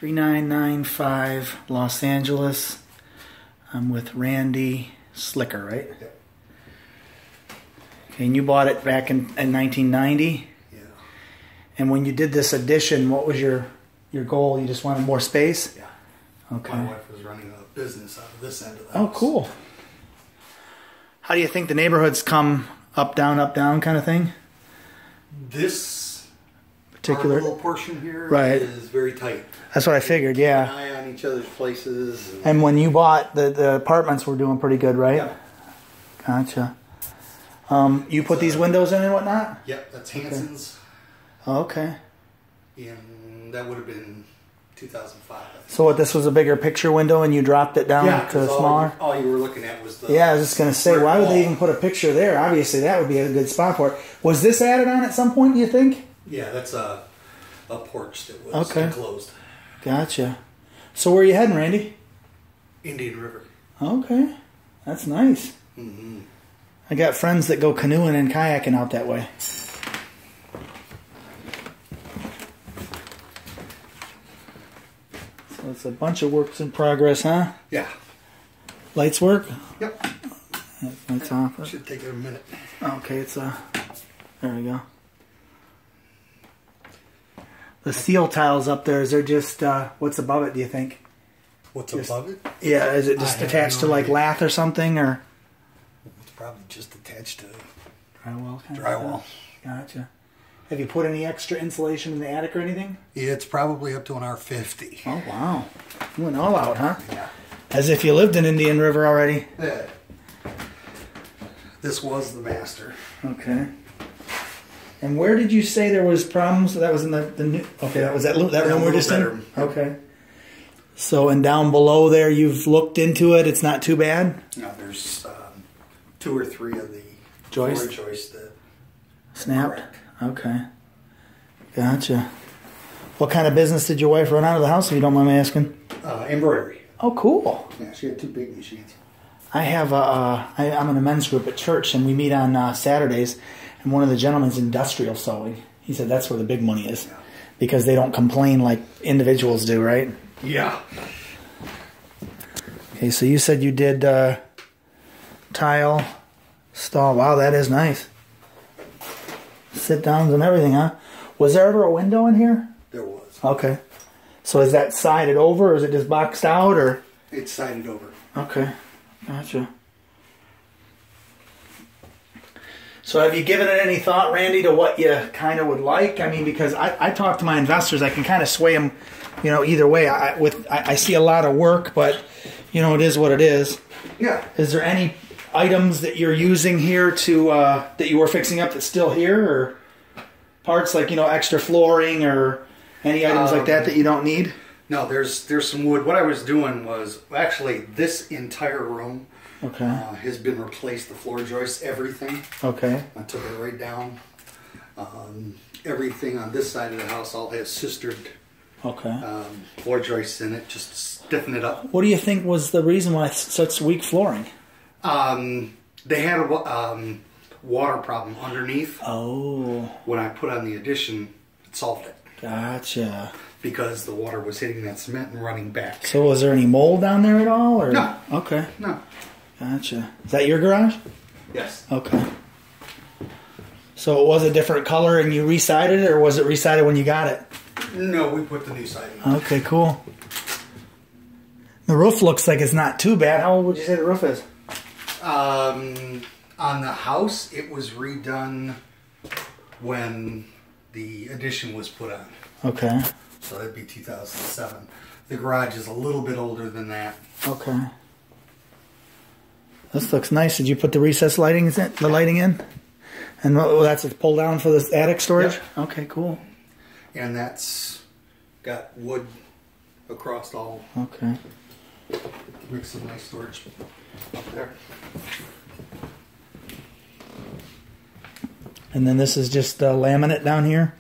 3995 Los Angeles. I'm with Randy Slicker, right? Yeah. Okay, and you bought it back in 1990? Yeah. And when you did this addition, what was your goal? You just wanted more space? Yeah. Okay. My wife was running a business out of this end of the Oh, house. cool. How do you think the neighborhoods come up, down kind of thing? This Particular our little portion here Right. is very tight. That's what I figured, Keep yeah. an eye on each other's places. And when you bought, the apartments were doing pretty good, right? Yeah. Gotcha. You put these windows in and whatnot? Yep, that's Hanson's. Oh, okay. And that would have been 2005. I think. So what, this was a bigger picture window and you dropped it down to 'cause smaller? all you were looking at was the. Yeah, I was just going to say, brick why would they wall. even put a picture there? Obviously, that would be a good spot for it. Was this added on at some point, do you think? Yeah, that's a porch that was Okay. enclosed. Gotcha. So where are you heading, Randy? Indian River. Okay. That's nice. Mm-hmm. I got friends that go canoeing and kayaking out that way. So it's a bunch of works in progress, huh? Yeah. Lights work? Yep. Lights off. Should take it a minute. Okay, it's there we go. The steel tiles up there, is there just, what's above it, do you think? What's Just- above it? Yeah, is it just I have attached no to like idea. lath or something, or? It's probably just attached to Drywall kind of drywall. stuff? Gotcha. Have you put any extra insulation in the attic or anything? Yeah, it's probably up to an R50. Oh, wow. You went all out, huh? Yeah. As if you lived in Indian River already. Yeah. This was the master. Okay. And where did you say there was problems? That was in the new... Okay, that was that room we're little just in? bedroom. Okay. So, and down below there, you've looked into it. It's not too bad? Now there's 2 or 3 of the Joist? floor joists that Snapped? cracked. Okay. Gotcha. What kind of business did your wife run out of the house, if you don't mind me asking? Embroidery. Oh, cool. Yeah, she had 2 big machines. I have I'm in a men's group at church, and we meet on Saturdays, and one of the gentlemen's industrial sewing. He said that's where the big money is, because they don't complain like individuals do, right? Yeah. Okay, so you said you did tile, stall. Wow, that is nice. Sit downs and everything, huh? Was there ever a window in here? There was. Okay. So is that sided over, or is it just boxed out, or? It's sided over. Okay, gotcha. So have you given it any thought, Randy, to what you kind of would like? I mean, because I talk to my investors, I can kind of sway them, either way. I see a lot of work, but, it is what it is. Yeah. Is there any items that you're using here to that you were fixing up that's still here, or parts like, extra flooring or any items like that you don't need? No, there's some wood. What I was doing was actually this entire room Okay. has been replaced. The floor joists, everything. Okay. I took it right down. Everything on this side of the house all has sistered Okay. floor joists in it, just to stiffen it up. What do you think was the reason why it's such weak flooring? They had a water problem underneath. Oh, When I put on the addition, it solved it gotcha. because the water was hitting that cement and running back. So was there any mold down there at all? Or? No. Okay, No. gotcha. Is that your garage? Yes. Okay. So it was a different color and you re-sided it, or was it re-sided when you got it? No, we put the new siding on. Okay, cool. The roof looks like it's not too bad. How old would you say the roof is? On the house, it was redone when the addition was put on. Okay. So that'd be 2007. The garage is a little bit older than that. Okay. This looks nice. Did you put the recessed lighting in? And that's a pull down for the attic storage? Yep. Okay, cool. And that's got wood across all. Okay. Make some nice storage up there. And then this is just laminate down here?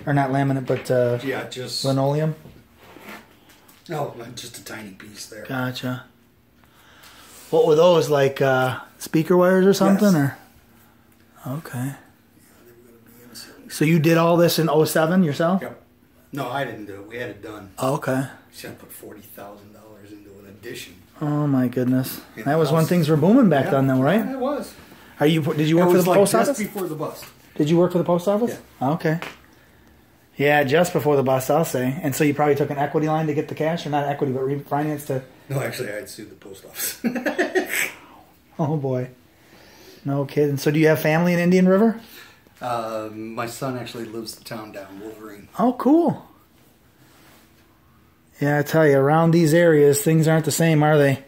Or not laminate, but Yeah, just linoleum? no, just a tiny piece there. Gotcha. What were those, like speaker wires or something? Yes. Or okay. So you did all this in 07 yourself? Yep. No, I didn't do it. We had it done. Oh, okay. She had put $40,000 into an addition. Oh my goodness. In That was the when house. things were booming back then, though, right? Yeah, it was. Did you work It for was the like post just office? before the bust. Did you work for the post office? Yeah. Okay. Yeah, just before the bust, I'll say. And so you probably took an equity line to get the cash, or not equity, but refinance to. No, actually, I had sued the post office. Oh boy. No kidding. So do you have family in Indian River? My son actually lives the town down, Wolverine. Oh, cool. Yeah, I tell you, around these areas, things aren't the same, are they?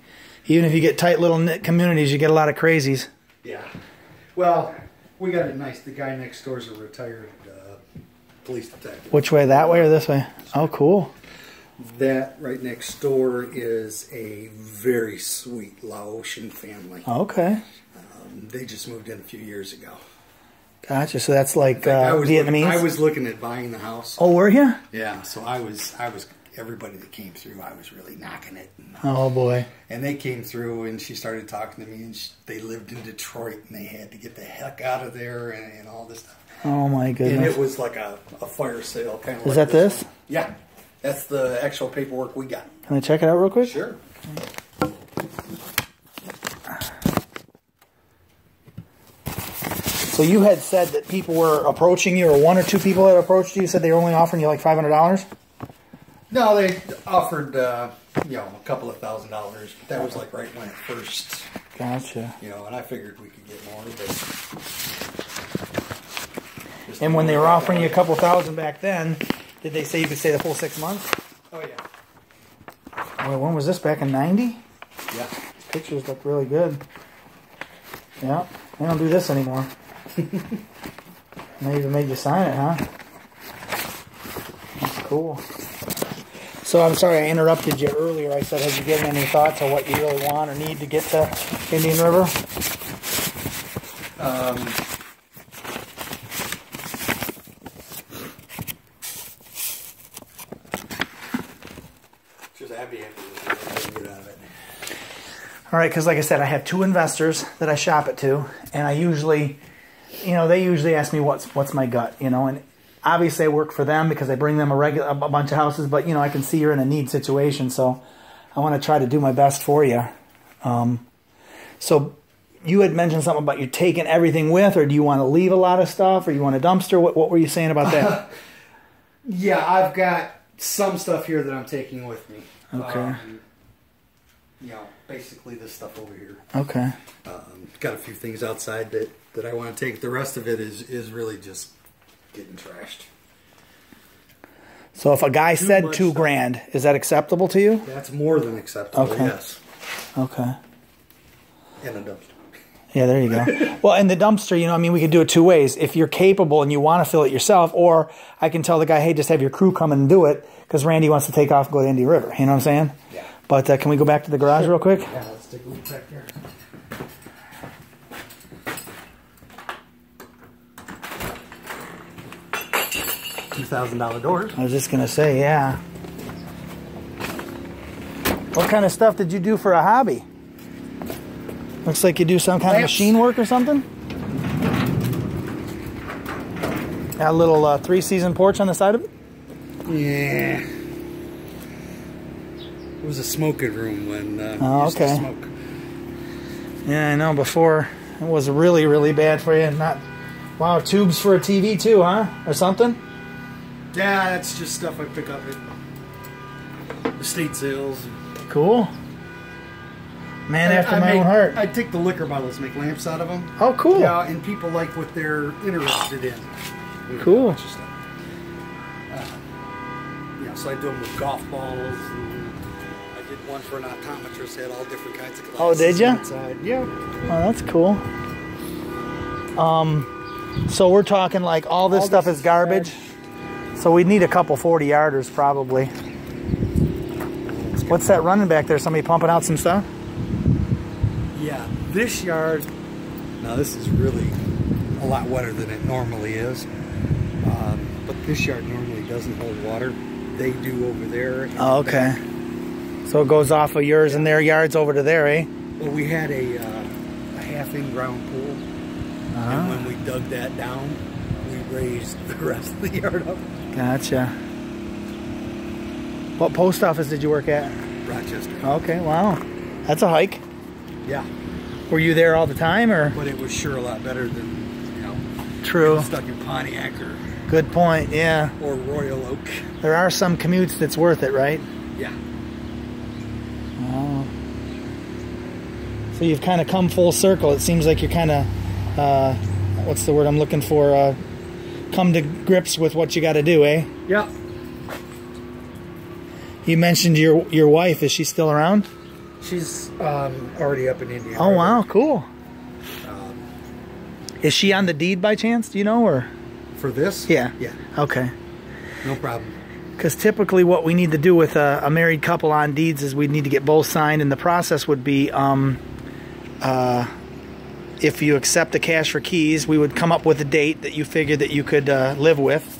Even if you get tight little knit communities, you get a lot of crazies. Yeah. Well, we got it nice. The guy next door is a retired police detective. Which way, that way or this way? Oh, cool. That right next door is a very sweet Laotian family. Okay. They just moved in a few years ago. Gotcha. So that's like I Vietnamese? was looking at buying the house. Oh, were you? Yeah, so I was everybody that came through, I was really knocking it. Oh, boy. And they came through, and she started talking to me, and they lived in Detroit, and they had to get the heck out of there, and all this stuff. Oh, my And goodness. it was like a fire sale, kind of. Is that this? Yeah, that's the actual paperwork we got. Can I check it out real quick? Sure. So you had said that people were approaching you, or one or two people that approached you said they were only offering you like $500? No, they offered, a couple of $1,000, but that was like right when it first, Gotcha. and I figured we could get more, but. And when they were offering you a couple thousand back then, did they say you could stay the full 6 months? Oh, yeah. Well, when was this? Back in 90? Yeah. These pictures look really good. Yeah, they don't do this anymore. They even made you sign it, huh? That's cool. So I'm sorry I interrupted you earlier. I said, have you given any thoughts on what you really want or need to get to Indian River? Just happy to get out of it. All right, because like I said, I have two investors that I shop it to, and I usually, they usually ask me what's my gut, and obviously I work for them because I bring them a bunch of houses, but I can see you're in a need situation, so I want to try to do my best for you. So you had mentioned something about you taking everything with, or do you want to leave a lot of stuff, or you want a dumpster? What were you saying about that? Yeah, I've got some stuff here that I'm taking with me. Okay. Basically this stuff over here. Okay. Got a few things outside that I want to take. The rest of it is really just getting trashed. So if a guy said much $2,000, is that acceptable to you? That's more than acceptable, Okay. yes. Okay. And a dumpster. Yeah, there you go. Well, and the dumpster, we could do it two ways. If you're capable and you want to fill it yourself, or I can tell the guy, hey, just have your crew come and do it because Randy wants to take off and go to Indian River. You know what I'm saying? Yeah. But can we go back to the garage real quick? Yeah, let's take a look back there. $2,000 doors. I was just going to say, yeah. What kind of stuff did you do for a hobby? Looks like you do some kind of Lamps. machine work or something? Got a little 3-season porch on the side of it? Yeah. It was a smoking room when Oh, we used to okay. smoke. Yeah, I know. Before, it was really, really bad for you. Wow, tubes for a TV too, huh? Or something? Yeah, that's just stuff I pick up at estate sales. Cool. Man after my own heart. I take the liquor bottles, make lamps out of them. Oh, cool. Yeah, and people like what they're interested in. Cool. So I do them with golf balls. And I did one for an optometrist. Had all different kinds of glasses. Oh, did ya? Inside. Yeah. Oh, that's cool. So we're talking like all this stuff is garbage. So we need a couple 40-yarders probably. What's that running back there? Somebody pumping out some stuff? Yeah, this yard. Now this is really a lot wetter than it normally is. But this yard normally doesn't hold water. They do over there. Oh, okay. So it goes off of yours and their yards over to there, eh? Well, we had a half in-ground pool. And when we dug that down, we raised the rest of the yard up. Gotcha. What post office did you work at? Rochester. Okay, wow. That's a hike. Yeah. Were you there all the time, or? But it was sure a lot better than, you know, True. getting stuck in Pontiac Good point, yeah. or Royal Oak. There are some commutes that's worth it, right? Yeah. Oh. So you've kind of come full circle. It seems like you're kind of, what's the word I'm looking for? Come to grips with what you got to do, eh? Yeah. You mentioned your wife. Is she still around? She's already up in Indiana. Oh, wow, cool. Is she on the deed by chance? Do you know, or? For this? Yeah. Yeah. Okay. No problem. Because typically what we need to do with a married couple on deeds is we need to get both signed, and the process would be if you accept the cash for keys, we would come up with a date that you figured that you could live with.